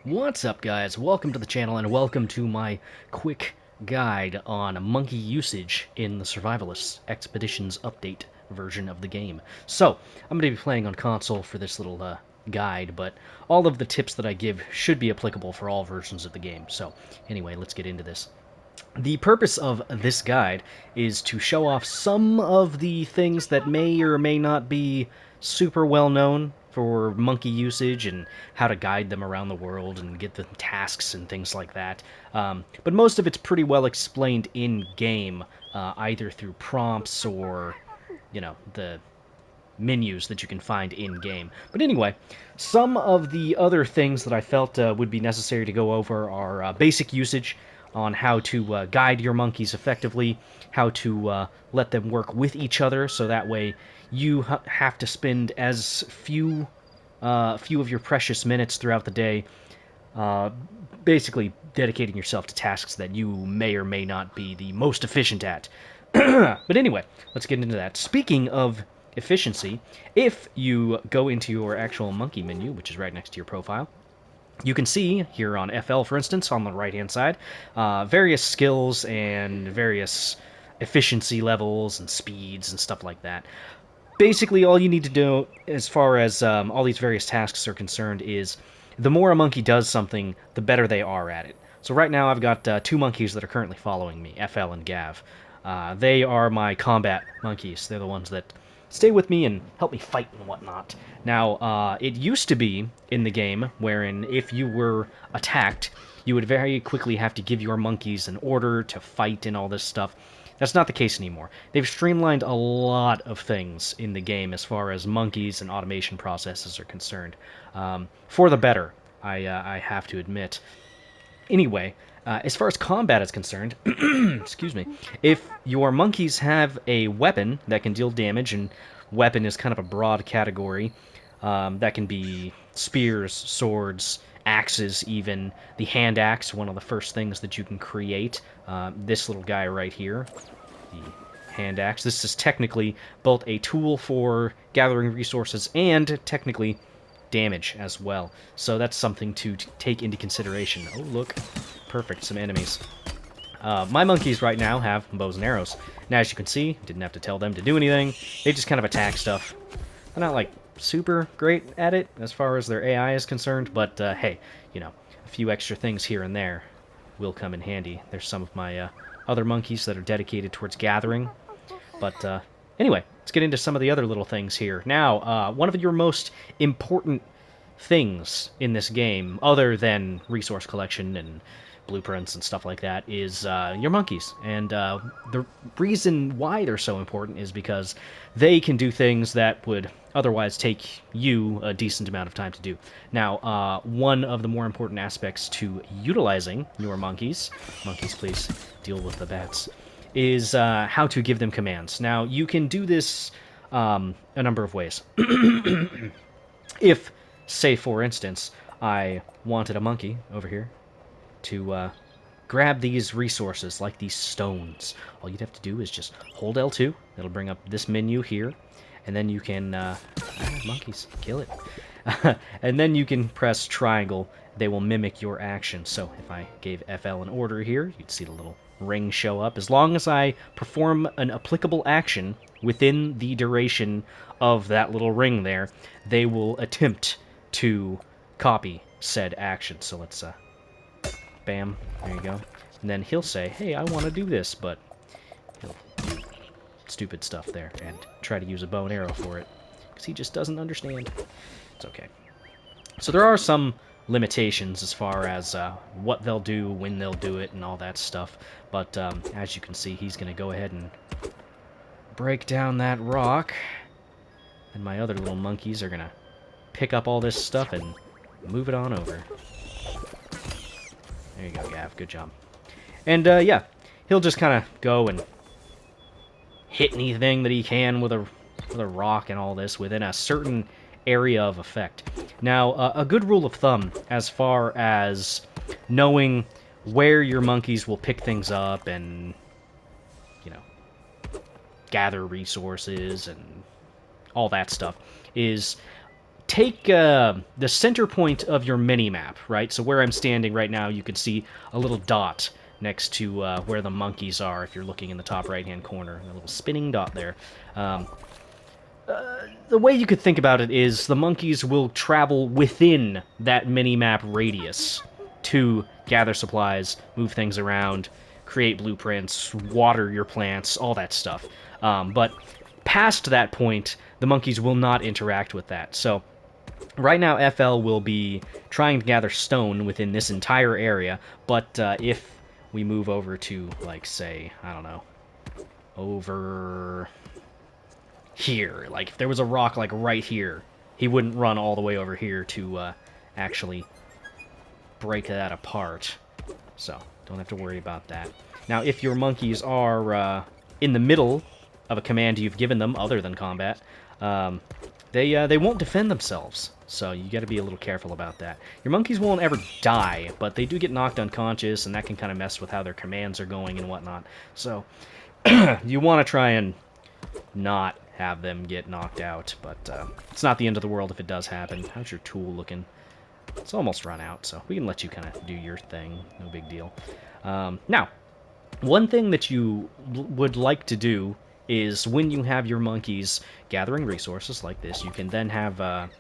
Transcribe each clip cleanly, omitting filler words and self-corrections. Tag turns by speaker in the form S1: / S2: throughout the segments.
S1: What's up, guys? Welcome to the channel and welcome to my quick guide on monkey usage in the Survivalists Expeditions Update version of the game. So, I'm going to be playing on console for this little guide, but all of the tips that I give should be applicable for all versions of the game. So, anyway, let's get into this. The purpose of this guide is to show off some of the things that may or may not be super well known for monkey usage and how to guide them around the world and get them tasks and things like that. But most of it's pretty well explained in-game, either through prompts or, the menus that you can find in-game. But anyway, some of the other things that I felt would be necessary to go over are basic usage on how to guide your monkeys effectively, how to let them work with each other, so that way you have to spend as few of your precious minutes throughout the day basically dedicating yourself to tasks that you may or may not be the most efficient at. But anyway, let's get into that. Speaking of efficiency, if you go into your actual monkey menu, which is right next to your profile, you can see here on FL, for instance, on the right-hand side, various skills and various efficiency levels and speeds and stuff like that. Basically, all you need to do, as far as all these various tasks are concerned, is the more a monkey does something, the better they are at it. So right now I've got two monkeys that are currently following me, FL and Gav. They are my combat monkeys. They're the ones that stay with me and help me fight and whatnot. Now, it used to be in the game wherein if you were attacked, you would very quickly have to give your monkeys an order to fight and all this stuff. That's not the case anymore. They've streamlined a lot of things in the game as far as monkeys and automation processes are concerned. For the better, I have to admit. Anyway, as far as combat is concerned, excuse me, if your monkeys have a weapon that can deal damage, and weapon is kind of a broad category, that can be spears, swords, axes even. The hand axe, one of the first things that you can create. This little guy right here, the hand axe. This is technically both a tool for gathering resources and technically damage as well. So that's something to take into consideration. Oh, look. Perfect. Some enemies. My monkeys right now have bows and arrows. Now, as you can see, didn't have to tell them to do anything. They just kind of attack stuff. They're not, like, super great at it as far as their AI is concerned, but, hey, a few extra things here and there will come in handy. There's some of my other monkeys that are dedicated towards gathering. But, anyway, let's get into some of the other little things here. Now, one of your most important things in this game, other than resource collection and blueprints and stuff like that, is your monkeys. And the reason why they're so important is because they can do things that would otherwise take you a decent amount of time to do. Now, one of the more important aspects to utilizing your monkeys, please deal with the bats, is how to give them commands. Now, you can do this a number of ways. If, say, for instance, I wanted a monkey over here to grab these resources, like these stones, all you'd have to do is just hold L2. It'll bring up this menu here, and then you can... monkeys, kill it. And then you can press triangle. They will mimic your action. So if I gave FL an order here, you'd see the little ring show up. As long as I perform an applicable action within the duration of that little ring there, they will attempt to copy said action. So let's bam, there you go. And then he'll say, hey, I want to do this, but he'll do stupid stuff there and try to use a bow and arrow for it because he just doesn't understand. It's okay. So there are some limitations as far as what they'll do, when they'll do it, and all that stuff. But as you can see, he's going to go ahead and break down that rock. And my other little monkeys are going to pick up all this stuff and move it on over. There you go, Gav. Good job. And, yeah, he'll just kind of go and hit anything that he can with a rock and all this within a certain area of effect. Now, a good rule of thumb as far as knowing where your monkeys will pick things up and, gather resources and all that stuff is take the center point of your mini-map, right? So where I'm standing right now, you can see a little dot next to where the monkeys are, if you're looking in the top right-hand corner. A little spinning dot there. The way you could think about it is the monkeys will travel within that mini-map radius to gather supplies, move things around, create blueprints, water your plants, all that stuff. But past that point, the monkeys will not interact with that. So right now, FL will be trying to gather stone within this entire area, but if we move over to, like, say, I don't know, over here, like, if there was a rock, like, right here, he wouldn't run all the way over here to actually break that apart. So, don't have to worry about that. Now, if your monkeys are in the middle of a command you've given them, other than combat, they won't defend themselves. So you got to be a little careful about that. Your monkeys won't ever die, but they do get knocked unconscious, and that can kind of mess with how their commands are going and whatnot. So you want to try and not have them get knocked out, but it's not the end of the world if it does happen. How's your tool looking? It's almost run out, so we can let you kind of do your thing. No big deal. Now, one thing that you would like to do is when you have your monkeys gathering resources like this, you can then have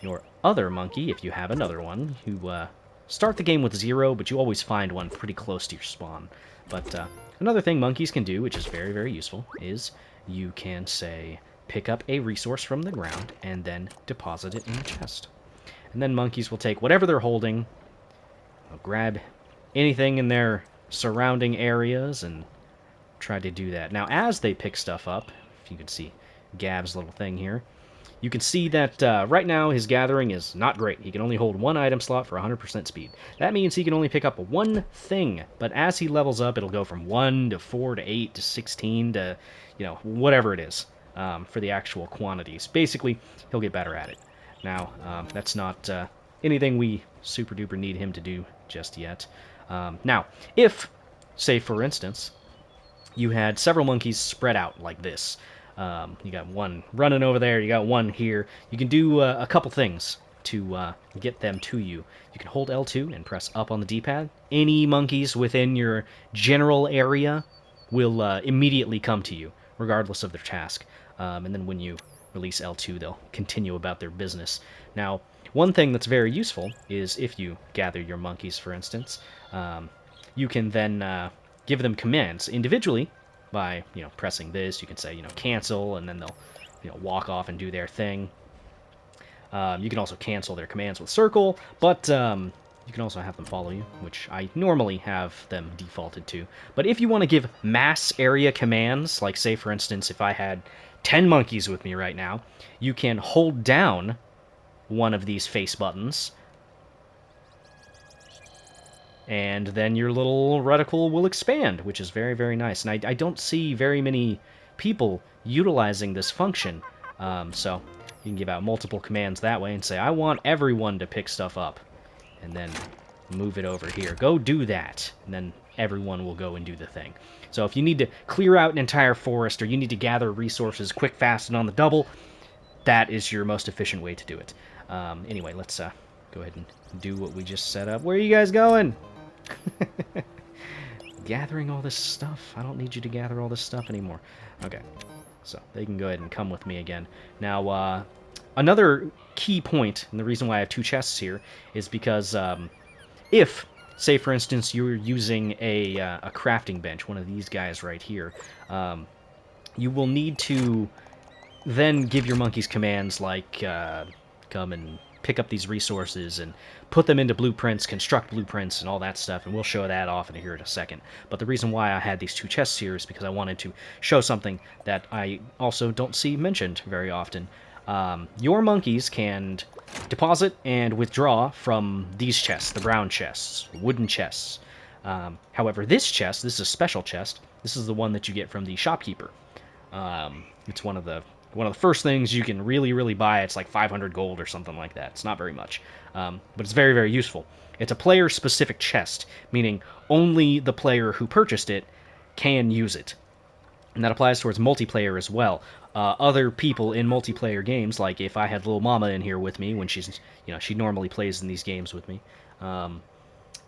S1: your other monkey, if you have another one, who start the game with 0, but you always find one pretty close to your spawn. But another thing monkeys can do, which is very, very useful, is you can, say, pick up a resource from the ground and then deposit it in a chest. And then monkeys will take whatever they're holding, grab anything in their surrounding areas, and try to do that. Now, as they pick stuff up, if you can see Gav's little thing here, you can see that right now his gathering is not great. He can only hold one item slot for 100% speed. That means he can only pick up one thing, but as he levels up, it'll go from 1 to 4 to 8 to 16 to, whatever it is for the actual quantities. Basically, he'll get better at it. Now, that's not anything we super-duper need him to do just yet. Now, if, say for instance, you had several monkeys spread out like this. You got one running over there, you got one here. You can do a couple things to get them to you. You can hold L2 and press up on the D-pad. Any monkeys within your general area will immediately come to you, regardless of their task. And then when you release L2, they'll continue about their business. Now, one thing that's very useful is if you gather your monkeys, for instance, you can then give them commands individually by, pressing this. You can say, cancel, and then they'll, walk off and do their thing. You can also cancel their commands with circle, but you can also have them follow you, which I normally have them defaulted to. But if you want to give mass area commands, like say, for instance, if I had 10 monkeys with me right now, you can hold down one of these face buttons, and then your little reticle will expand, which is very, very nice. And I don't see very many people utilizing this function, so you can give out multiple commands that way and say, I want everyone to pick stuff up, and then move it over here. Go do that, and then everyone will go and do the thing. So if you need to clear out an entire forest, or you need to gather resources quick, fast, and on the double, that is your most efficient way to do it. Anyway, let's go ahead and do what we just set up. Where are you guys going? Gathering all this stuff. I don't need you to gather all this stuff anymore. Okay, so they can go ahead and come with me again. Now, another key point, and the reason why I have 2 chests here, is because if, say for instance, you're using a crafting bench, one of these guys right here, you will need to then give your monkeys commands like come and pick up these resources and put them into blueprints, construct blueprints, and all that stuff, and we'll show that off in here in a second. But the reason why I had these 2 chests here is because I wanted to show something that I also don't see mentioned very often. Your monkeys can deposit and withdraw from these chests, the brown chests, wooden chests. However, this chest, this is a special chest. This is the one that you get from the shopkeeper. It's one of the first things you can really buy. It's like 500 gold or something like that. It's not very much, but it's very, very useful. It's a player-specific chest, meaning only the player who purchased it can use it. And that applies towards multiplayer as well. Other people in multiplayer games, like if I had little mama in here with me when she's, she normally plays in these games with me.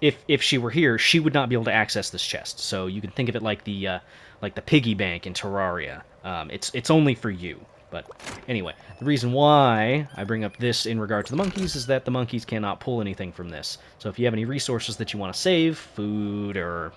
S1: If she were here, she would not be able to access this chest. So you can think of it like the piggy bank in Terraria. It's only for you. But anyway, the reason why I bring up this in regard to the monkeys is that the monkeys cannot pull anything from this. So if you have any resources that you want to save, food, or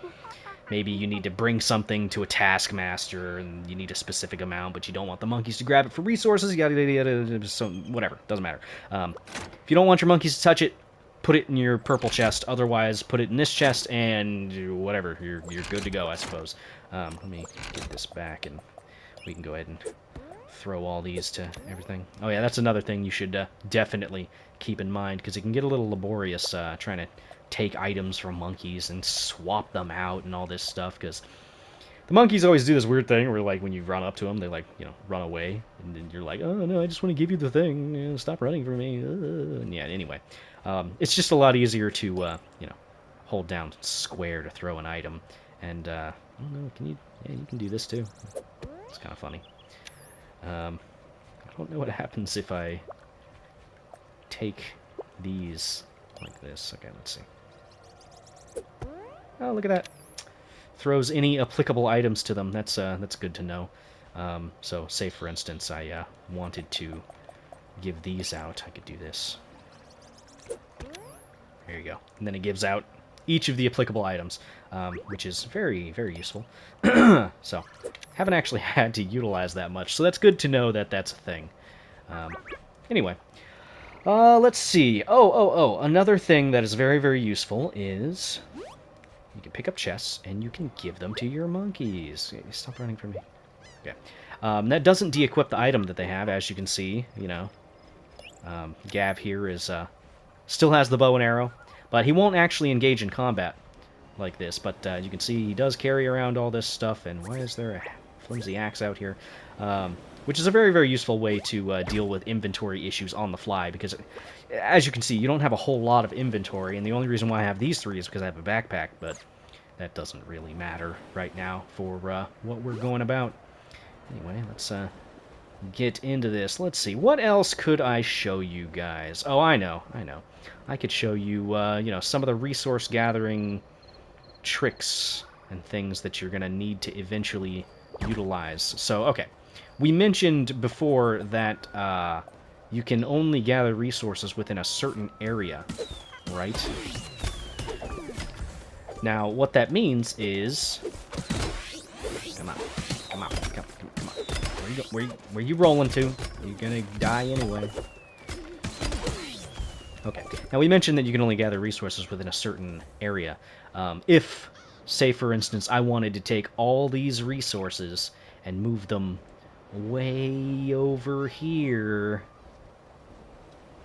S1: maybe you need to bring something to a taskmaster and you need a specific amount, but you don't want the monkeys to grab it for resources, yada yada yada, so whatever, doesn't matter. If you don't want your monkeys to touch it, put it in your purple chest. Otherwise, put it in this chest, and whatever, you're good to go, I suppose. Let me get this back, and we can go ahead and throw all these to everything. Oh yeah, that's another thing you should definitely keep in mind, because it can get a little laborious trying to take items from monkeys and swap them out and all this stuff, because the monkeys always do this weird thing where, like, when you run up to them, they, like, run away, and then you're like, oh no, I just want to give you the thing, stop running from me. And yeah, anyway, it's just a lot easier to hold down square to throw an item. And I don't know, you can do this too. It's kind of funny. I don't know what happens if I take these like this. Okay, let's see. Oh, look at that. Throws any applicable items to them. That's good to know. So, say for instance, I wanted to give these out. I could do this. There you go. And then it gives out each of the applicable items, which is very, very useful. So, haven't actually had to utilize that much, so that's good to know that that's a thing. Anyway, let's see. Another thing that is very, very useful is you can pick up chests, and you can give them to your monkeys. Stop running from me. Okay. That doesn't de-equip the item that they have, as you can see. Gav here is still has the bow and arrow, but he won't actually engage in combat like this. But you can see he does carry around all this stuff, and why is there a flimsy axe out here? Which is a very, very useful way to deal with inventory issues on the fly, because as you can see, you don't have a whole lot of inventory, and the only reason why I have these three is because I have a backpack, but that doesn't really matter right now for what we're going about. Anyway, let's get into this. Let's see, what else could I show you guys? Oh, I know. I could show you, some of the resource gathering tricks and things that you're going to need to eventually utilize. So, okay. We mentioned before that you can only gather resources within a certain area, right? Now, what that means is... Come on. Where you rolling to? You're gonna die anyway. Okay. Now, we mentioned that you can only gather resources within a certain area. If, say, for instance, I wanted to take all these resources and move them way over here,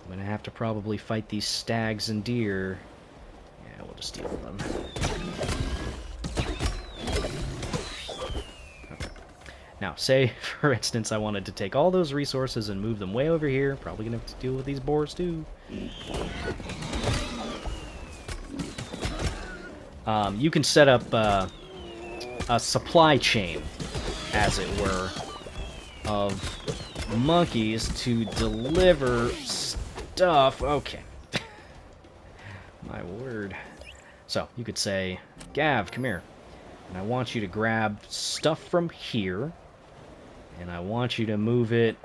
S1: I'm gonna have to probably fight these stags and deer. Yeah, we'll just deal with them. Okay. Now, say, for instance, I wanted to take all those resources and move them way over here. Probably gonna have to deal with these boars, too. You can set up a supply chain, as it were, of monkeys to deliver stuff. Okay. My word. So, you could say, Gav, come here. And I want you to grab stuff from here. And I want you to move it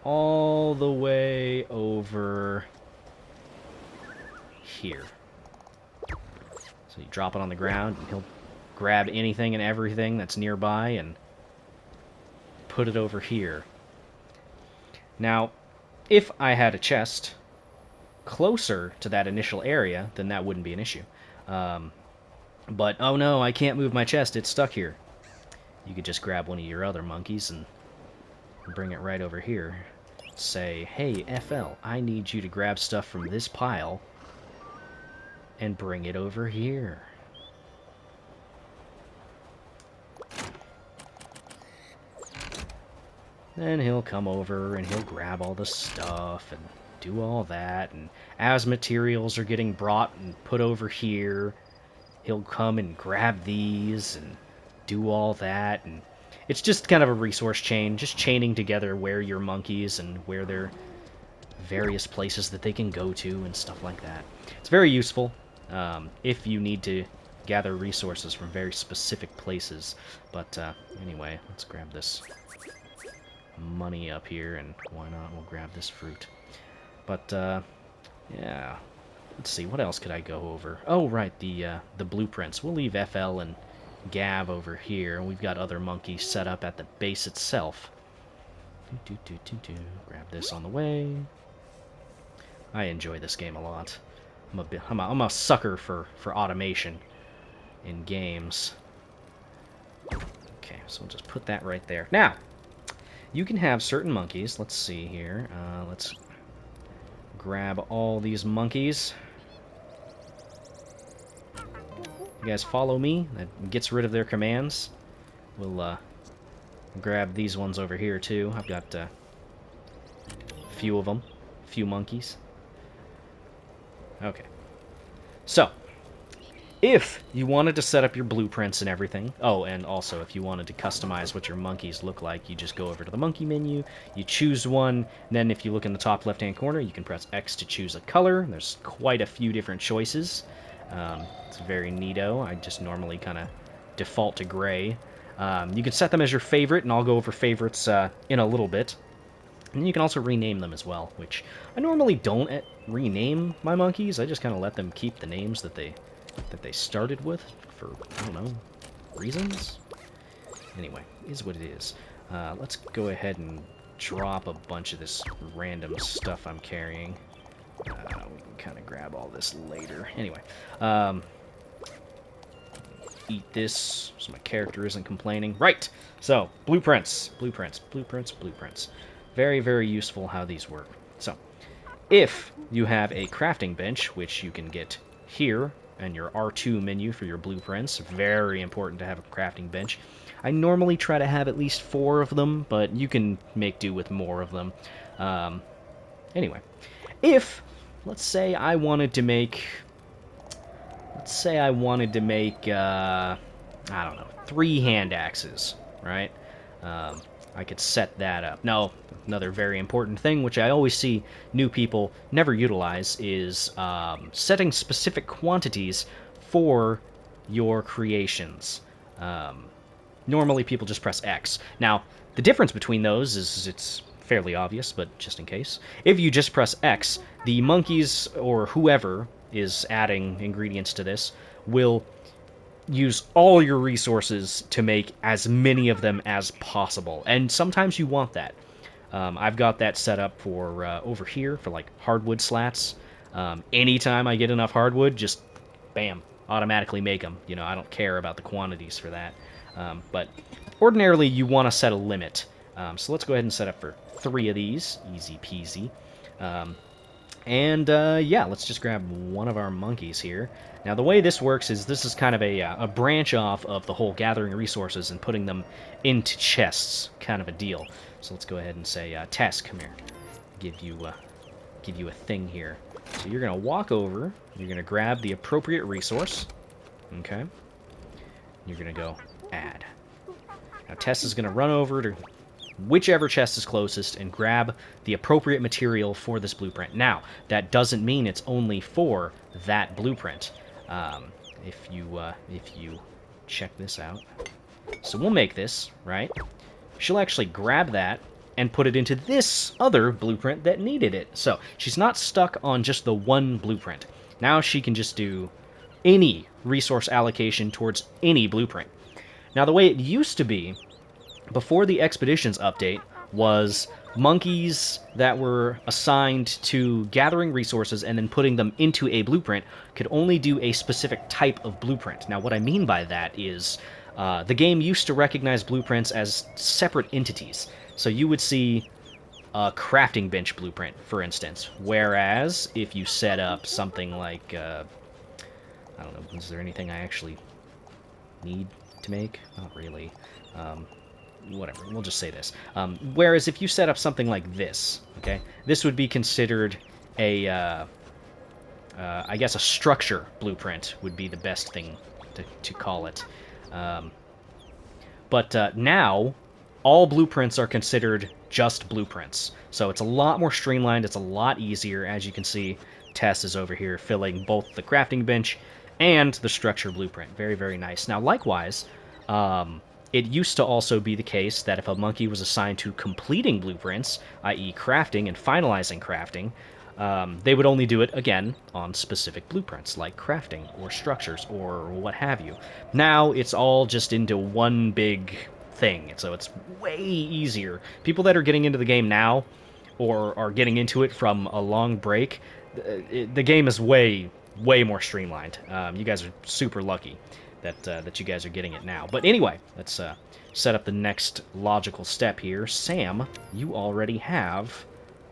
S1: all the way over here. So you drop it on the ground, and he'll grab anything and everything that's nearby and put it over here. Now, if I had a chest closer to that initial area, then that wouldn't be an issue. But, oh no, I can't move my chest, it's stuck here. You could just grab one of your other monkeys and bring it right over here. Say, hey, FL, I need you to grab stuff from this pile and bring it over here. Then he'll come over and he'll grab all the stuff and do all that. And as materials are getting brought and put over here, he'll come and grab these and do all that. And it's just kind of a resource chain, just chaining together where your monkeys and where their various places that they can go to and stuff like that. It's very useful if you need to gather resources from very specific places. But anyway, let's grab this money up here, and why not? We'll grab this fruit. But yeah, let's see, what else could I go over? Oh, right, the blueprints. We'll leave FL and Gav over here, and we've got other monkeys set up at the base itself. Grab this on the way. I enjoy this game a lot. I'm a sucker for automation in games. Okay, so we'll just put that right there. Now, you can have certain monkeys. Let's see here. Let's grab all these monkeys. You guys follow me? That gets rid of their commands. We'll grab these ones over here too. I've got a few of them. A few monkeys. Okay. So, if you wanted to set up your blueprints and everything, oh, and also if you wanted to customize what your monkeys look like, you just go over to the monkey menu, you choose one, and then if you look in the top left-hand corner, you can press X to choose a color. There's quite a few different choices. It's very neato. I just normally kind of default to gray. You can set them as your favorite, and I'll go over favorites in a little bit. And you can also rename them as well, which I normally don't rename my monkeys. I just kind of let them keep the names that they started with for, I don't know, reasons? Anyway, is what it is. Let's go ahead and drop a bunch of this random stuff I'm carrying. We can kind of grab all this later. Anyway, eat this so my character isn't complaining. Right, so blueprints. Very, very useful how these work. So, if you have a crafting bench, which you can get here, and your R2 menu for your blueprints, very important to have a crafting bench. I normally try to have at least 4 of them, but you can make do with more of them. Anyway, if, let's say I wanted to make, I don't know, 3 hand axes, right? I could set that up. Now, another very important thing, which I always see new people never utilize, is setting specific quantities for your creations. Normally, people just press X. Now, the difference between those is it's fairly obvious, but just in case. If you just press X, the monkeys or whoever is adding ingredients to this will use all your resources to make as many of them as possible. And sometimes you want that. I've got that set up for over here for like hardwood slats. Anytime I get enough hardwood, just bam, automatically make them. You know, I don't care about the quantities for that. But ordinarily you want to set a limit. So let's go ahead and set up for 3 of these. Easy peasy. Yeah, let's just grab one of our monkeys here. Now, the way this works is this is kind of a branch off of the whole gathering resources and putting them into chests kind of a deal. So let's go ahead and say, Tess, come here. Give you a thing here. So you're going to walk over. You're going to grab the appropriate resource. Okay. You're going to go add. Now, Tess is going to run over to whichever chest is closest and grab the appropriate material for this blueprint. Now, that doesn't mean it's only for that blueprint. If you check this out. So we'll make this, right? She'll actually grab that and put it into this other blueprint that needed it. So she's not stuck on just the one blueprint. Now she can just do any resource allocation towards any blueprint. Now, the way it used to be before the Expeditions update was monkeys that were assigned to gathering resources and then putting them into a blueprint could only do a specific type of blueprint. Now, what I mean by that is the game used to recognize blueprints as separate entities. So you would see a crafting bench blueprint, for instance, whereas if you set up something like, I don't know, is there anything I actually need to make? Not really. Whatever, we'll just say this. Whereas if you set up something like this, okay, this would be considered a, I guess a structure blueprint would be the best thing to call it. But now, all blueprints are considered just blueprints. So it's a lot more streamlined, it's a lot easier. As you can see, Tess is over here filling both the crafting bench and the structure blueprint. Very, very nice. Now, likewise, it used to also be the case that if a monkey was assigned to completing blueprints, i.e. crafting and finalizing crafting, they would only do it, again, on specific blueprints, like crafting or structures or what have you. Now, it's all just into one big thing, so it's way easier. People that are getting into the game now, or are getting into it from a long break, the game is way, way more streamlined. You guys are super lucky that you guys are getting it now. But anyway, let's set up the next logical step here. Sam, you already have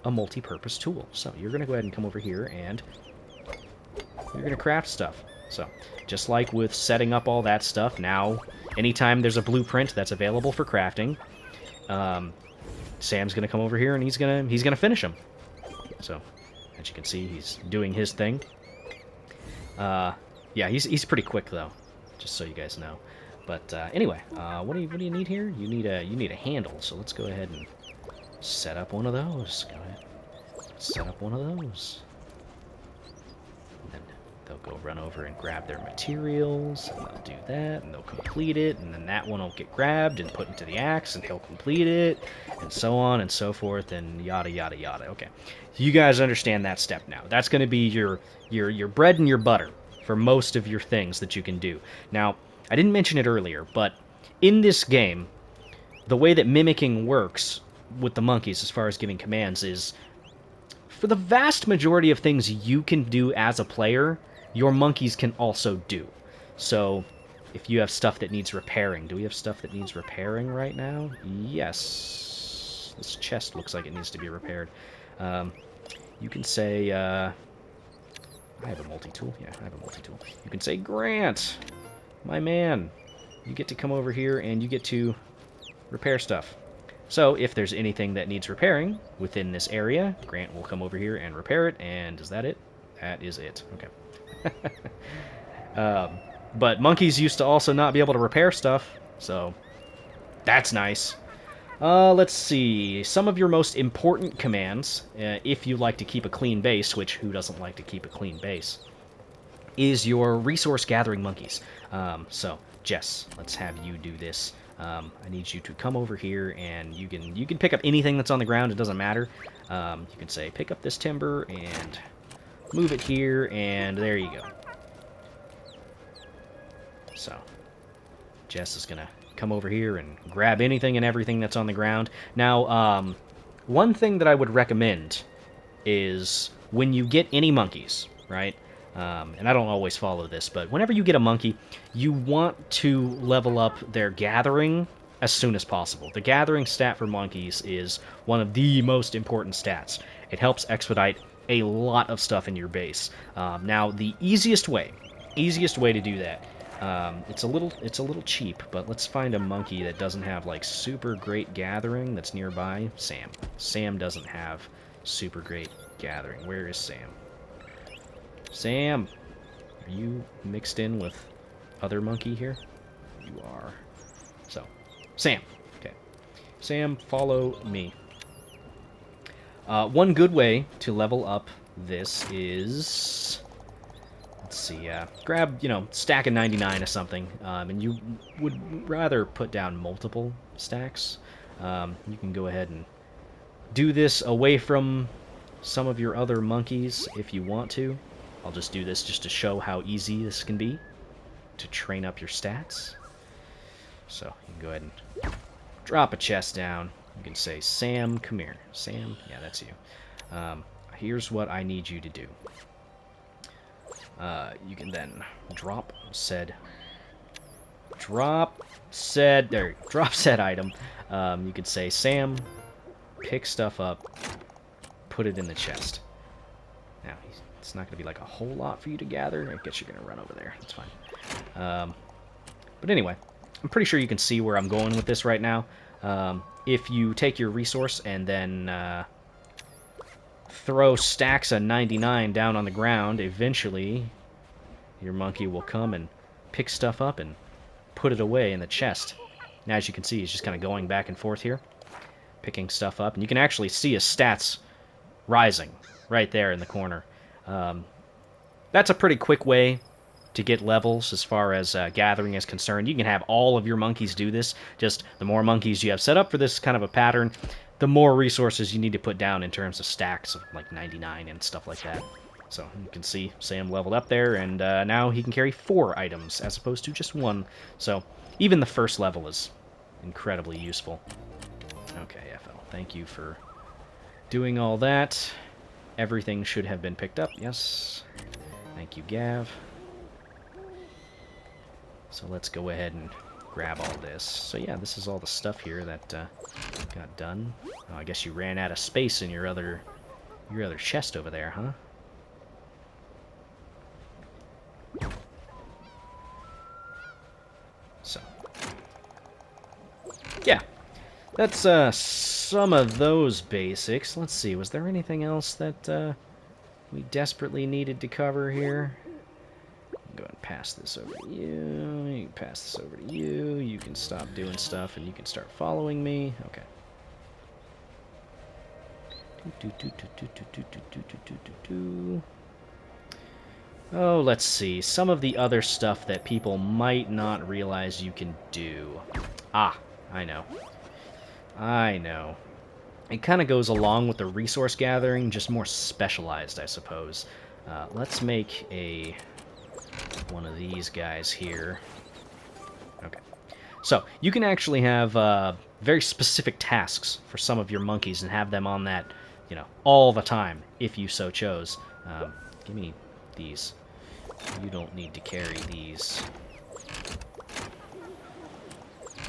S1: a multi-purpose tool. So you're going to go ahead and come over here and you're going to craft stuff. So just like with setting up all that stuff, now anytime there's a blueprint that's available for crafting, Sam's going to come over here and he's going to finish them. So as you can see, he's doing his thing. Yeah, he's pretty quick though, just so you guys know. But anyway, what do you need here? You need a handle. So let's go ahead and set up one of those. Go ahead, set up one of those. And then they'll go run over and grab their materials, and they'll do that, and they'll complete it, and then that one will get grabbed and put into the axe, and he'll complete it, and so on and so forth, and yada yada yada. Okay, you guys understand that step now. That's going to be your bread and your butter for most of your things that you can do. Now, I didn't mention it earlier, but in this game, the way that mimicking works with the monkeys as far as giving commands is, for the vast majority of things you can do as a player, your monkeys can also do. So, if you have stuff that needs repairing, do we have stuff that needs repairing right now? Yes. This chest looks like it needs to be repaired. You can say, I have a multi-tool. Yeah, I have a multi-tool. You can say, Grant, my man, you get to come over here and you get to repair stuff. So if there's anything that needs repairing within this area, Grant will come over here and repair it, and is that it? That is it. Okay. But monkeys used to also not be able to repair stuff, so that's nice. Let's see. Some of your most important commands, if you like to keep a clean base, which who doesn't like to keep a clean base, is your resource gathering monkeys. So, Jess, let's have you do this. I need you to come over here, and you can pick up anything that's on the ground. It doesn't matter. You can say, pick up this timber and move it here, and there you go. So, Jess is gonna come over here and grab anything and everything that's on the ground. Now, one thing that I would recommend is when you get any monkeys, right? And I don't always follow this, but whenever you get a monkey, you want to level up their gathering as soon as possible. The gathering stat for monkeys is one of the most important stats. It helps expedite a lot of stuff in your base. Now, the easiest way to do that, it's a little cheap, but let's find a monkey that doesn't have like super great gathering that's nearby. Sam doesn't have super great gathering. Where is Sam? Sam, are you mixed in with other monkey here? You are. So, Sam. Okay. Sam, follow me. One good way to level up this is, let's see, grab, stack of 99 or something, and you would rather put down multiple stacks. You can go ahead and do this away from some of your other monkeys if you want to. I'll just do this just to show how easy this can be to train up your stats. So you can go ahead and drop a chest down. You can say, Sam, come here. Sam, yeah, that's you. Here's what I need you to do. You can then drop said item. You could say, Sam, pick stuff up, put it in the chest. Now, it's not going to be like a whole lot for you to gather. I guess you're going to run over there. That's fine. But anyway, I'm pretty sure you can see where I'm going with this right now. If you take your resource and then throw stacks of 99 down on the ground, eventually your monkey will come and pick stuff up and put it away in the chest. And as you can see, he's just kind of going back and forth here, picking stuff up. And you can actually see his stats rising right there in the corner. That's a pretty quick way to get levels as far as gathering is concerned. You can have all of your monkeys do this. Just the more monkeys you have set up for this kind of a pattern, the more resources you need to put down in terms of stacks of like 99 and stuff like that. So you can see Sam leveled up there, and now he can carry 4 items as opposed to just 1. So even the first level is incredibly useful. Okay, FL, thank you for doing all that. Everything should have been picked up, yes. Thank you, Gav. So let's go ahead and grab all this. So yeah, this is all the stuff here that got done. Oh, I guess you ran out of space in your other chest over there, huh? So yeah, that's some of those basics. Let's see, was there anything else that we desperately needed to cover here? Go ahead and pass this over to you. You can pass this over to you. You can stop doing stuff and you can start following me. Okay. Oh, let's see. Some of the other stuff that people might not realize you can do. Ah, I know. I know. It kind of goes along with the resource gathering, just more specialized, I suppose. Let's make one of these guys here. Okay. So, you can actually have very specific tasks for some of your monkeys and have them on that, you know, all the time, if you so chose. Give me these. You don't need to carry these.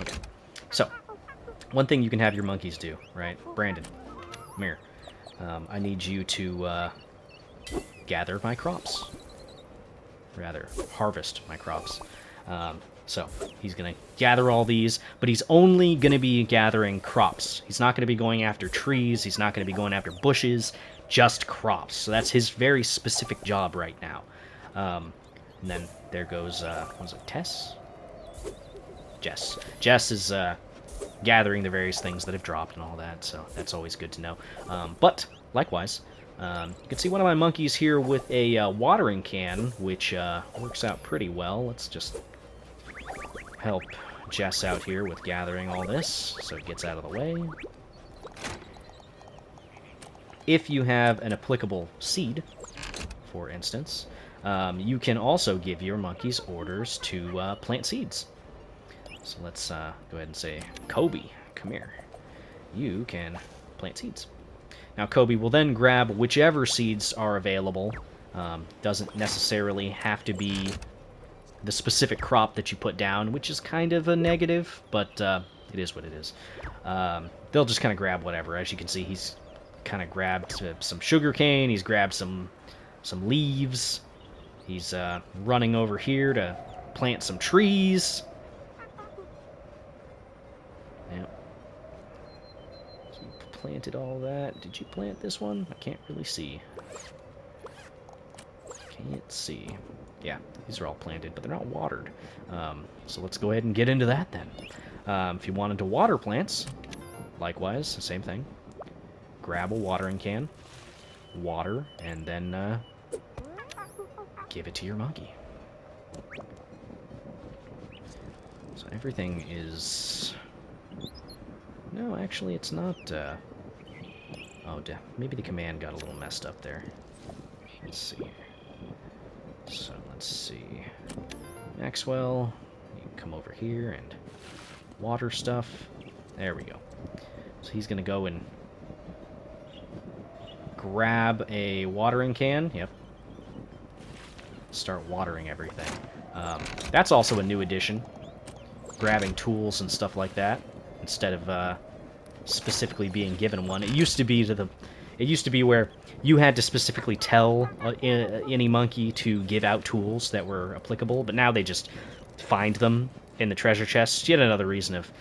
S1: Okay. So, one thing you can have your monkeys do, right? Brandon, come here. I need you to gather my crops. Rather, harvest my crops. So, he's going to gather all these, but he's only going to be gathering crops. He's not going to be going after trees, he's not going to be going after bushes, just crops. So that's his very specific job right now. And then there goes, was it Tess? Jess. Jess is gathering the various things that have dropped and all that, so that's always good to know. But, likewise, you can see one of my monkeys here with a watering can, which works out pretty well. Let's just help Jess out here with gathering all this, so it gets out of the way. If you have an applicable seed, for instance, you can also give your monkeys orders to plant seeds. So let's go ahead and say, Kobe, come here. You can plant seeds. Now Kobe will then grab whichever seeds are available. Doesn't necessarily have to be the specific crop that you put down, which is kind of a negative, but it is what it is. They'll just kind of grab whatever. As you can see, he's kind of grabbed some sugarcane, he's grabbed some leaves, he's running over here to plant some trees. Yep. So you planted all that. Did you plant this one? I can't really see. Can't see. Yeah, these are all planted, but they're not watered. So let's go ahead and get into that then. If you wanted to water plants, likewise, the same thing. Grab a watering can, water, and then give it to your monkey. So everything is... No, actually, it's not... Oh, maybe the command got a little messed up there. Let's see. So, let's see. Maxwell, you can come over here and water stuff. There we go. So he's going to go and grab a watering can. Yep. Start watering everything. That's also a new addition. Grabbing tools and stuff like that instead of specifically being given one. It used to be where you had to specifically tell any monkey to give out tools that were applicable, but now they just find them in the treasure chests. Yet another reason of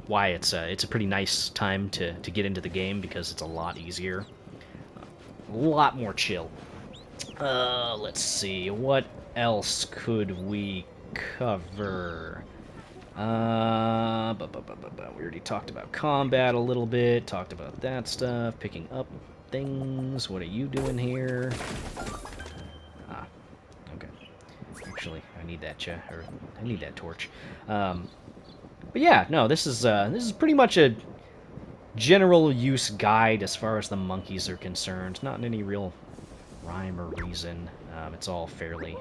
S1: why it's a pretty nice time to get into the game, because it's a lot easier, a lot more chill. Let's see, what else could we cover? We already talked about combat a little bit, talked about that stuff, picking up things. What are you doing here? Ah, okay. Actually, I need that or I need that torch. But yeah, no, this is pretty much a general use guide as far as the monkeys are concerned. Not in any real rhyme or reason. It's all fairly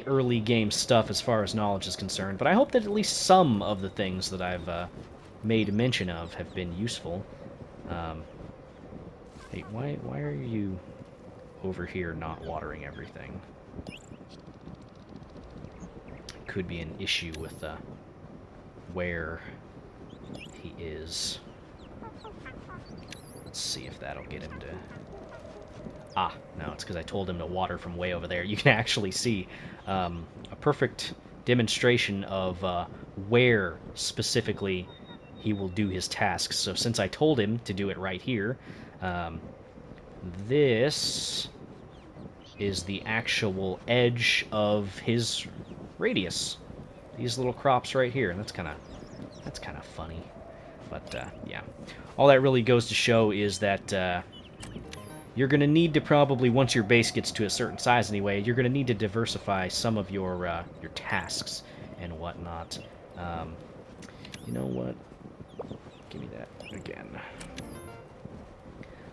S1: early game stuff as far as knowledge is concerned, but I hope that at least some of the things that I've made mention of have been useful. Hey, why are you over here not watering everything? Could be an issue with where he is. Let's see if that'll get him to... Ah, no, it's because I told him to water from way over there. You can actually see a perfect demonstration of where specifically he will do his tasks. So since I told him to do it right here, this is the actual edge of his radius. These little crops right here. That's kind of funny. But yeah, all that really goes to show is that you're going to need to probably, once your base gets to a certain size anyway, you're going to need to diversify some of your tasks and whatnot. You know what? Give me that again.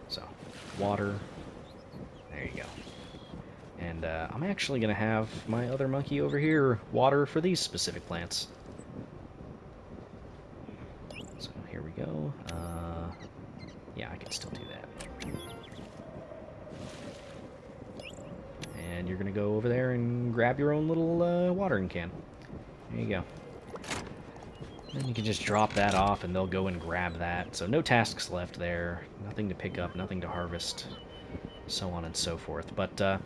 S1: So, water. There you go. And I'm actually going to have my other monkey over here water for these specific plants. So here we go. Yeah, I can still do that. And you're going to go over there and grab your own little watering can. There you go. Then you can just drop that off and they'll go and grab that. So no tasks left there. Nothing to pick up, nothing to harvest, so on and so forth. But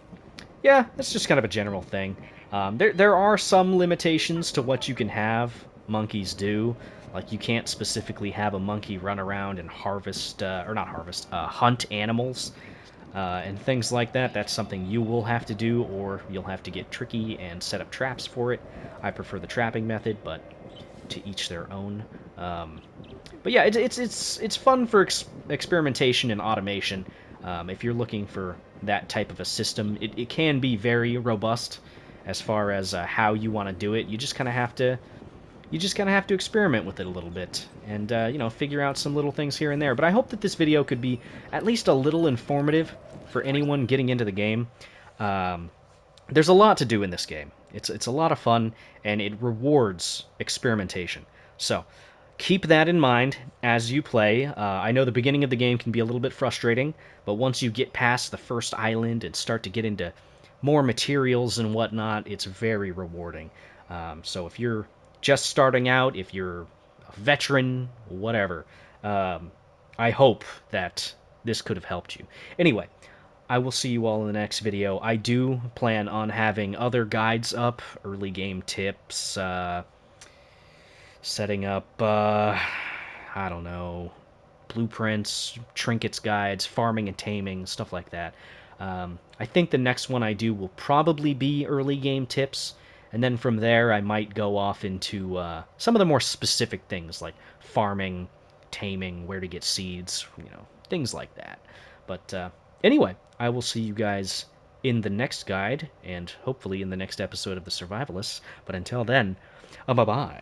S1: yeah, that's just kind of a general thing. There are some limitations to what you can have monkeys do. Like, you can't specifically have a monkey run around and hunt animals and things like that. That's something you will have to do, or you'll have to get tricky and set up traps for it. I prefer the trapping method, but to each their own. But yeah, it's fun for experimentation and automation. If you're looking for that type of a system, it can be very robust as far as how you want to do it. You just kind of have to experiment with it a little bit and figure out some little things here and there. But I hope that this video could be at least a little informative for anyone getting into the game. There's a lot to do in this game. It's a lot of fun, and it rewards experimentation. So keep that in mind as you play. I know the beginning of the game can be a little bit frustrating, but once you get past the first island and start to get into more materials and whatnot, it's very rewarding. So if you're just starting out, if you're a veteran, whatever, I hope that this could have helped you. Anyway, I will see you all in the next video. I do plan on having other guides up, early game tips, setting up, I don't know, blueprints, trinkets guides, farming and taming, stuff like that. I think the next one I do will probably be early game tips, and then from there I might go off into some of the more specific things like farming, taming, where to get seeds, things like that. But anyway, I will see you guys in the next guide, and hopefully in the next episode of the Survivalists. But until then, bye-bye.